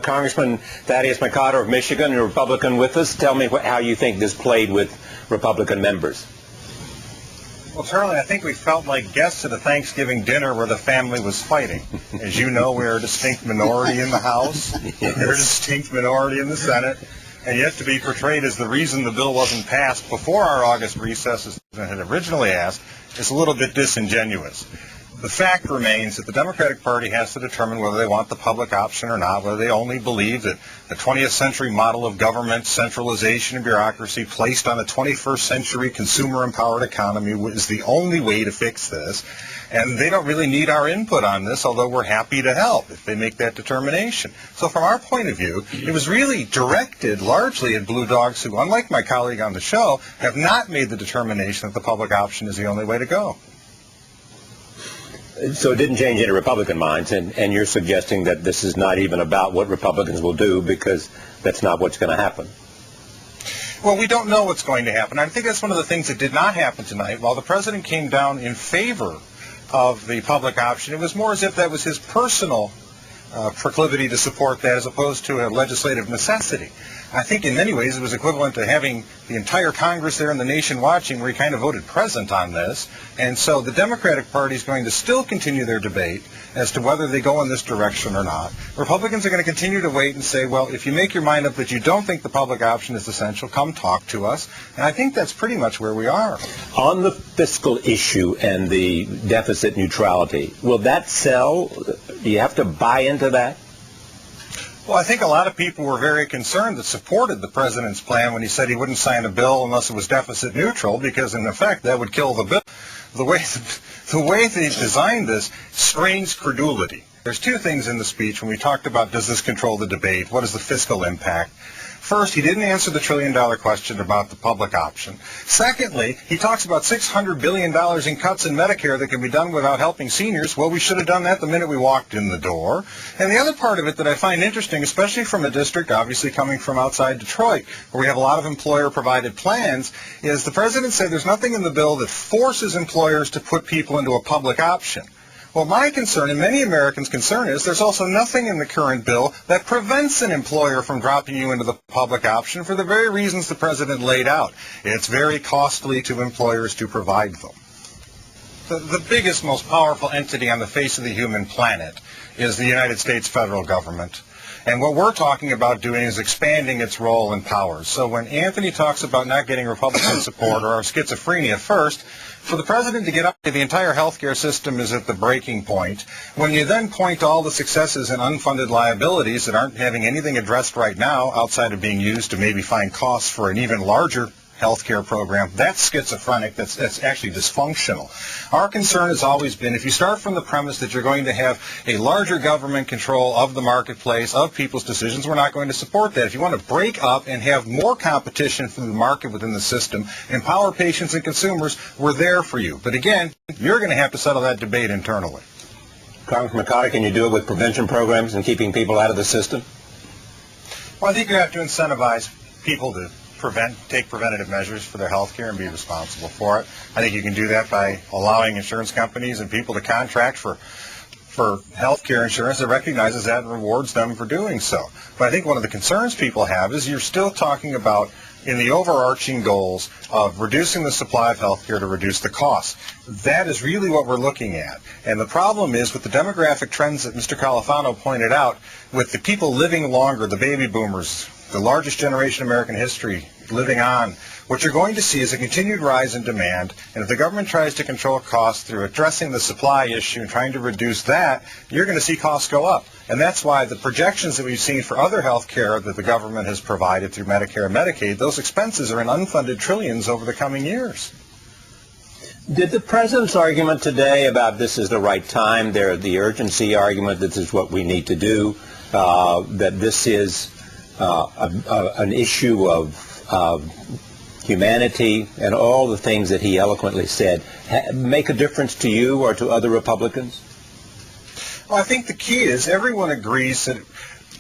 Congressman Thaddeus McCotter of Michigan, a Republican with us. Tell me how you think this played with Republican members. Well, Charlie, I think we felt like guests at a Thanksgiving dinner where the family was fighting. As you know, we're a distinct minority in the House. We're a distinct minority in the Senate. And yet to be portrayed as the reason the bill wasn't passed before our August recess, as the President had originally asked, is a little bit disingenuous. The fact remains that the Democratic Party has to determine whether they want the public option or not, whether they only believe that the 20th century model of government, centralization, and bureaucracy placed on a 21st century consumer-empowered economy is the only way to fix this. And they don't really need our input on this, although we're happy to help if they make that determination. So from our point of view, it was really directed largely at blue dogs who, unlike my colleague on the show, have not made the determination that the public option is the only way to go. So it didn't change any Republican minds, and you're suggesting that this is not even about what Republicans will do because that's not what's going to happen. Well, we don't know what's going to happen. I think that's one of the things that did not happen tonight. While the President came down in favor of the public option, it was more as if that was his personal proclivity to support that as opposed to a legislative necessity. I think in many ways it was equivalent to having the entire Congress there and the nation watching where he kind of voted present on this. And so the Democratic Party is going to still continue their debate as to whether they go in this direction or not. Republicans are going to continue to wait and say, well, if you make your mind up that you don't think the public option is essential, come talk to us. And I think that's pretty much where we are. On the fiscal issue and the deficit neutrality, will that sell? Do you have to buy into that? Well, I think a lot of people were very concerned that supported the President's plan when he said he wouldn't sign a bill unless it was deficit neutral, because in effect that would kill the bill. The way they designed this strains credulity. There's two things in the speech when we talked about does this control the debate, what is the fiscal impact. First, he didn't answer the trillion-dollar question about the public option. Secondly, he talks about $600 billion in cuts in Medicare that can be done without helping seniors. Well, we should have done that the minute we walked in the door. And the other part of it that I find interesting, especially from a district obviously coming from outside Detroit, where we have a lot of employer-provided plans, is the President said there's nothing in the bill that forces employers to put people into a public option. Well, my concern, and many Americans' concern, is there's also nothing in the current bill that prevents an employer from dropping you into the public option for the very reasons the President laid out. It's very costly to employers to provide them. The biggest, most powerful entity on the face of the human planet is the United States federal government. And what we're talking about doing is expanding its role and powers. So when Anthony talks about not getting Republican support or our schizophrenia first, for the President to get up, the entire healthcare system is at the breaking point. When you then point to all the successes and unfunded liabilities that aren't having anything addressed right now outside of being used to maybe find costs for an even larger healthcare program, that's schizophrenic, that's actually dysfunctional. Our concern has always been if you start from the premise that you're going to have a larger government control of the marketplace, of people's decisions, we're not going to support that. If you want to break up and have more competition from the market within the system, empower patients and consumers, we're there for you. But again, you're going to have to settle that debate internally. Congressman McCotter, can you do it with prevention programs and keeping people out of the system? Well, I think you have to incentivize people to take preventative measures for their health care and be responsible for it. I think you can do that by allowing insurance companies and people to contract for health care insurance that recognizes that and rewards them for doing so. But I think one of the concerns people have is you're still talking about in the overarching goals of reducing the supply of health care to reduce the cost. That is really what we're looking at. And the problem is with the demographic trends that Mr. Califano pointed out, with the people living longer, the baby boomers, the largest generation in American history living on, what you're going to see is a continued rise in demand, and if the government tries to control costs through addressing the supply issue and trying to reduce that, you're going to see costs go up. And that's why the projections that we've seen for other health care that the government has provided through Medicare and Medicaid, those expenses are in unfunded trillions over the coming years. Did the President's argument today about this is the right time, the urgency argument, this is what we need to do, that this is an issue of humanity and all the things that he eloquently said, make a difference to you or to other Republicans? Well, I think the key is everyone agrees that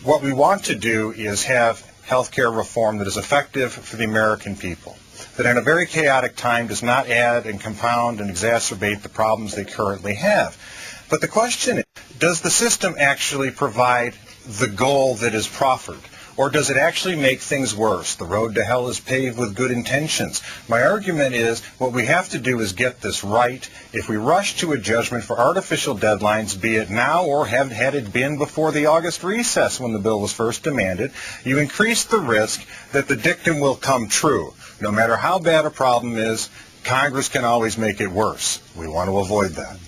what we want to do is have health care reform that is effective for the American people, that in a very chaotic time does not add and compound and exacerbate the problems they currently have. But the question is, does the system actually provide the goal that is proffered? Or does it actually make things worse? The road to hell is paved with good intentions. My argument is what we have to do is get this right. If we rush to a judgment for artificial deadlines, be it now or had it been before the August recess when the bill was first demanded, you increase the risk that the dictum will come true. No matter how bad a problem is, Congress can always make it worse. We want to avoid that.